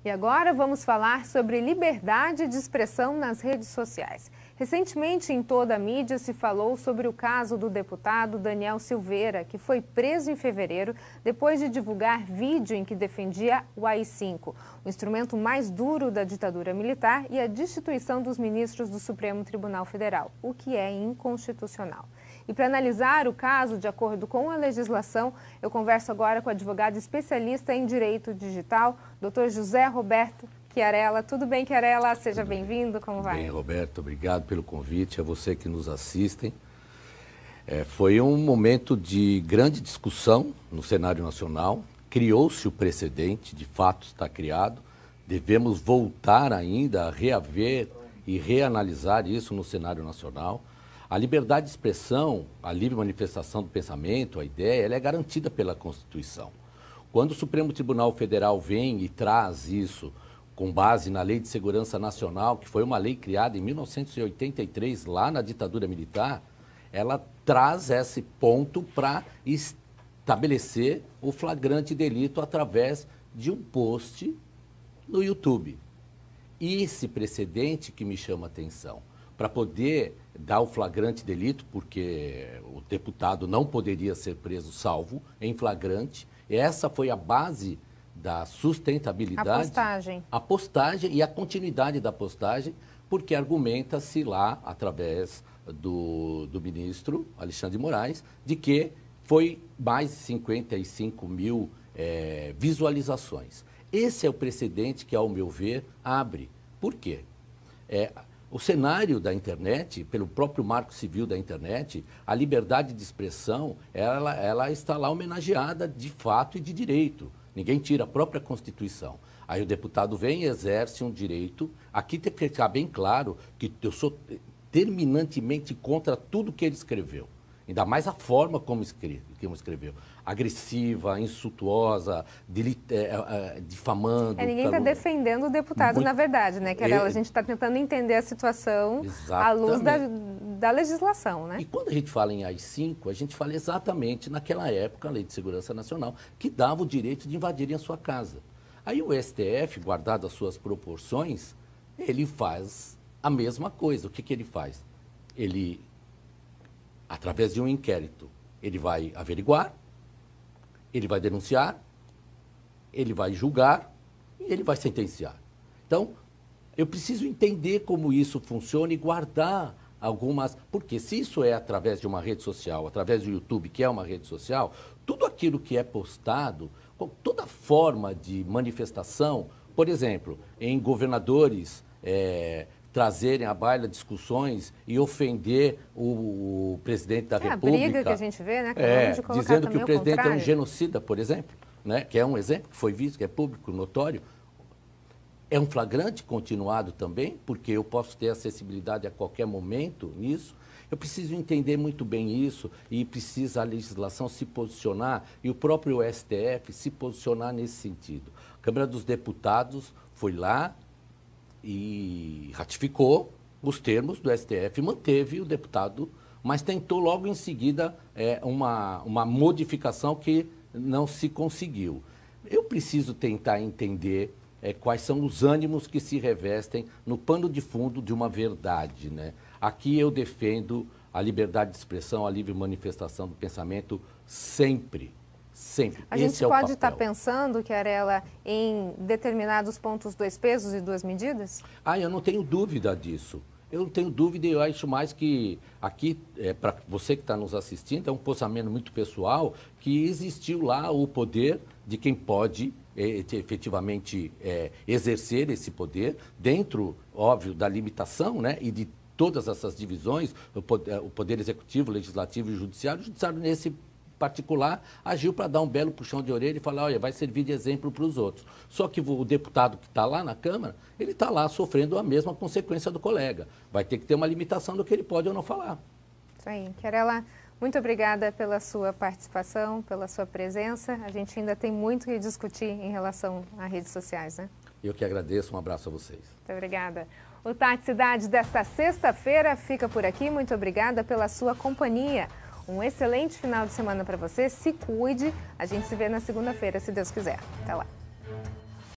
E agora vamos falar sobre liberdade de expressão nas redes sociais. Recentemente, em toda a mídia, se falou sobre o caso do deputado Daniel Silveira, que foi preso em fevereiro depois de divulgar vídeo em que defendia o AI-5, o instrumento mais duro da ditadura militar, e a destituição dos ministros do Supremo Tribunal Federal, o que é inconstitucional. E para analisar o caso de acordo com a legislação, eu converso agora com o advogado especialista em direito digital, Dr. José Roberto Chiarella. Tudo bem, Chiarella? Seja bem-vindo, como vai? Bem, Roberto, obrigado pelo convite, a você que nos assistem. Foi um momento de grande discussão no cenário nacional, criou-se o precedente, de fato está criado, devemos voltar ainda a reaver e reanalisar isso no cenário nacional. A liberdade de expressão, a livre manifestação do pensamento, a ideia, ela é garantida pela Constituição. Quando o Supremo Tribunal Federal vem e traz isso com base na Lei de Segurança Nacional, que foi uma lei criada em 1983, lá na ditadura militar, ela traz esse ponto para estabelecer o flagrante delito através de um post no YouTube. E esse precedente que me chama a atenção, para poder dar o flagrante delito, porque o deputado não poderia ser preso salvo em flagrante. Essa foi a base da sustentabilidade. A postagem e a continuidade da postagem, porque argumenta-se lá, através do ministro Alexandre de Moraes, de que foi mais de 55 mil visualizações. Esse é o precedente que, ao meu ver, abre. Por quê? O cenário da internet, pelo próprio Marco Civil da internet, a liberdade de expressão, ela está lá homenageada de fato e de direito. Ninguém tira a própria Constituição. Aí o deputado vem e exerce um direito. Aqui tem que ficar bem claro que eu sou terminantemente contra tudo que ele escreveu. Ainda mais a forma como escreveu. Agressiva, insultuosa, difamando. Ninguém está defendendo o deputado, na verdade, né, Chiarella? A gente está tentando entender a situação à luz da legislação, né? E quando a gente fala em AI-5, a gente fala exatamente naquela época, a Lei de Segurança Nacional, que dava o direito de invadirem a sua casa. Aí o STF, guardado as suas proporções, ele faz a mesma coisa. O que ele faz? Ele, através de um inquérito, ele vai averiguar, ele vai denunciar, ele vai julgar e ele vai sentenciar. Então, eu preciso entender como isso funciona e guardar algumas... Porque se isso é através de uma rede social, através do YouTube, que é uma rede social, tudo aquilo que é postado, toda forma de manifestação, por exemplo, em governadores... trazerem à baila discussões e ofender o presidente da República. A briga que a gente vê, né? Dizendo que o presidente é um genocida, por exemplo, né? Que é um exemplo que foi visto, que é público, notório. É um flagrante continuado também, porque eu posso ter acessibilidade a qualquer momento nisso. Eu preciso entender muito bem isso e precisa a legislação se posicionar e o próprio STF se posicionar nesse sentido. A Câmara dos Deputados foi lá e ratificou os termos do STF, manteve o deputado, mas tentou logo em seguida uma modificação que não se conseguiu. Eu preciso tentar entender quais são os ânimos que se revestem no pano de fundo de uma verdade, né? Aqui eu defendo a liberdade de expressão, a livre manifestação do pensamento sempre. Sempre. A gente pode estar pensando, Chiarella, em determinados pontos, 2 pesos e 2 medidas? Eu não tenho dúvida disso. Eu não tenho dúvida e eu acho mais que aqui, para você que está nos assistindo, é um pensamento muito pessoal, que existiu lá o poder de quem pode efetivamente exercer esse poder, dentro, óbvio, da limitação, né, e de todas essas divisões, o poder executivo, legislativo e judiciário. O judiciário, nesse particular, agiu para dar um belo puxão de orelha e falar, olha, vai servir de exemplo para os outros. Só que o deputado que está lá na Câmara, ele está lá sofrendo a mesma consequência do colega. Vai ter que ter uma limitação do que ele pode ou não falar. Isso aí. Chiarella, muito obrigada pela sua participação, pela sua presença. A gente ainda tem muito que discutir em relação às redes sociais, né? Eu que agradeço. Um abraço a vocês. Muito obrigada. O Tarte Cidade desta sexta-feira fica por aqui. Muito obrigada pela sua companhia. Um excelente final de semana para você. Se cuide. A gente se vê na segunda-feira, se Deus quiser. Até lá.